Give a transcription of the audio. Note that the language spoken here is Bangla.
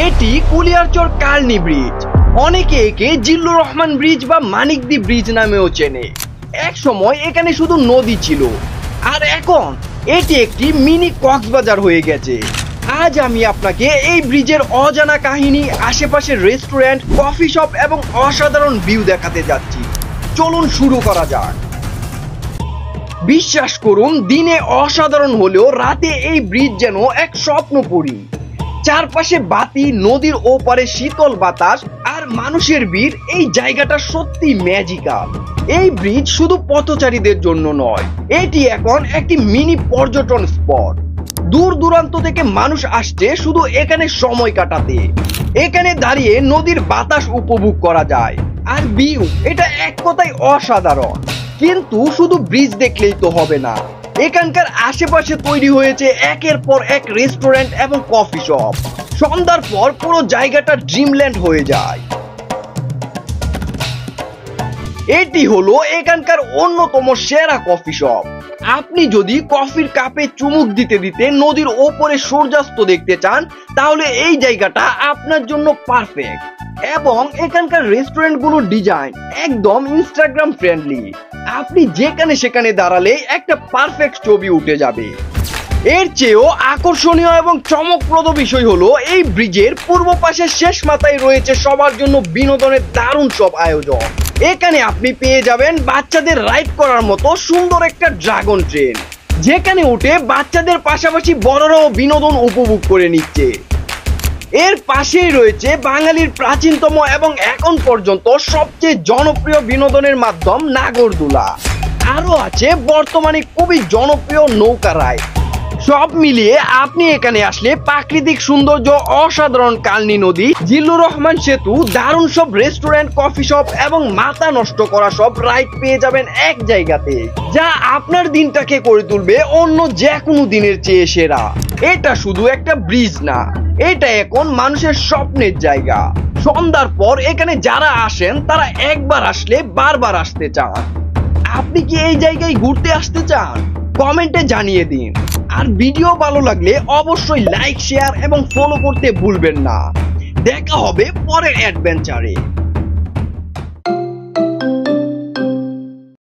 এটি কুলিয়ারচর কালনী ব্রিজ, অনেকে একে জিল্লুর রহমান ব্রিজ বা মানিকদি ব্রিজ নামেও চেনে। এক সময় এখানে শুধু নদী ছিল, আর এখন এটি একটি মিনি কক্সবাজার হয়ে গেছে। আজ আমি আপনাকে এই ব্রিজের অজানা কাহিনী, আশেপাশের রেস্টুরেন্ট, কফি শপ এবং অসাধারণ ভিউ দেখাতে যাচ্ছি। চলুন শুরু করা যাক। বিশ্বাস করুন, দিনে অসাধারণ হলেও রাতে এই ব্রিজ যেন এক স্বপ্নপুরী। চারপাশে বাতি, নদীর ওপারে শীতল বাতাস আর মানুষের ভিড়, এই জায়গাটা সত্যি ম্যাজিক্যাল। এই ব্রিজ শুধু পথচারীদের জন্য নয়, এটি এখন একটি মিনি পর্যটন স্পট। দূর দূরান্ত থেকে মানুষ আসছে শুধু এখানে সময় কাটাতে। এখানে দাঁড়িয়ে নদীর বাতাস উপভোগ করা যায়, আর ভিউ এটা এক কথায় অসাধারণ। কিন্তু শুধু ব্রিজ দেখলেই তো হবে না, এখানকার আশেপাশে তৈরি হয়েছে একের পর এক রেস্টুরেন্ট এবং কফি শপ। সন্ধ্যার পর পুরো জায়গাটা ড্রিমল্যান্ড হয়ে যায়। এটি হলো এখানকার অন্যতম সেরা কফি শপ। আপনি যদি কফির কাপে চুমুক দিতে দিতে নদীর ওপরে সূর্যাস্ত দেখতে চান, তাহলে এই জায়গাটা আপনার জন্য পারফেক্ট। এবং এখানকার রেস্টুরেন্টগুলোর ডিজাইন একদম ইনস্টাগ্রাম ফ্রেন্ডলি। আপনি যেখানে সেখানে দাঁড়ালে একটা পারফেক্ট ছবি উঠে যাবে। এর চেয়েও আকর্ষণীয় এবং চমকপ্রদ বিষয় হলো, এই ব্রিজের পূর্ব পাশের শেষ মাথায় রয়েছে সবার জন্য বিনোদনের দারুণ সব আয়োজন। এখানে আপনি পেয়ে যাবেন বাচ্চাদের রাইড করার মতো সুন্দর একটা ড্রাগন ট্রেন, যেখানে উঠে বাচ্চাদের পাশাপাশি বড়রাও বিনোদন উপভোগ করে নিচ্ছে। এর পাশেই রয়েছে বাঙালির প্রাচীনতম এবং এখন পর্যন্ত সবচেয়ে জনপ্রিয় বিনোদনের মাধ্যম নাগরদোলা। আরো আছে বর্তমানে খুবই জনপ্রিয় নৌকা রাইড। সব মিলিয়ে আপনি এখানে আসলে প্রাকৃতিক সৌন্দর্য, অসাধারণ কালনী নদী, জিল্লুর রহমান সেতু, দারুণ সব রেস্টুরেন্ট, কফি শপ এবং মাথা নষ্ট করা সব রাইড পেয়ে যাবেন এক জায়গাতে, যা আপনার দিনটাকে করে তুলবে অন্য যে কোনো দিনের চেয়ে সেরা। এটা শুধু একটা ব্রিজ না, এটা এখন মানুষের স্বপ্নের জায়গা। সন্ধ্যার পর এখানে যারা আসেন তারা একবার আসলে বারবার আসতে চান। আপনি কি এই জায়গায় ঘুরতে আসতে চান? কমেন্টে জানিয়ে দিন। আর ভিডিও ভালো লাগলে অবশ্যই লাইক, শেয়ার এবং ফলো করতে ভুলবেন না। দেখা হবে পরের অ্যাডভেঞ্চারে।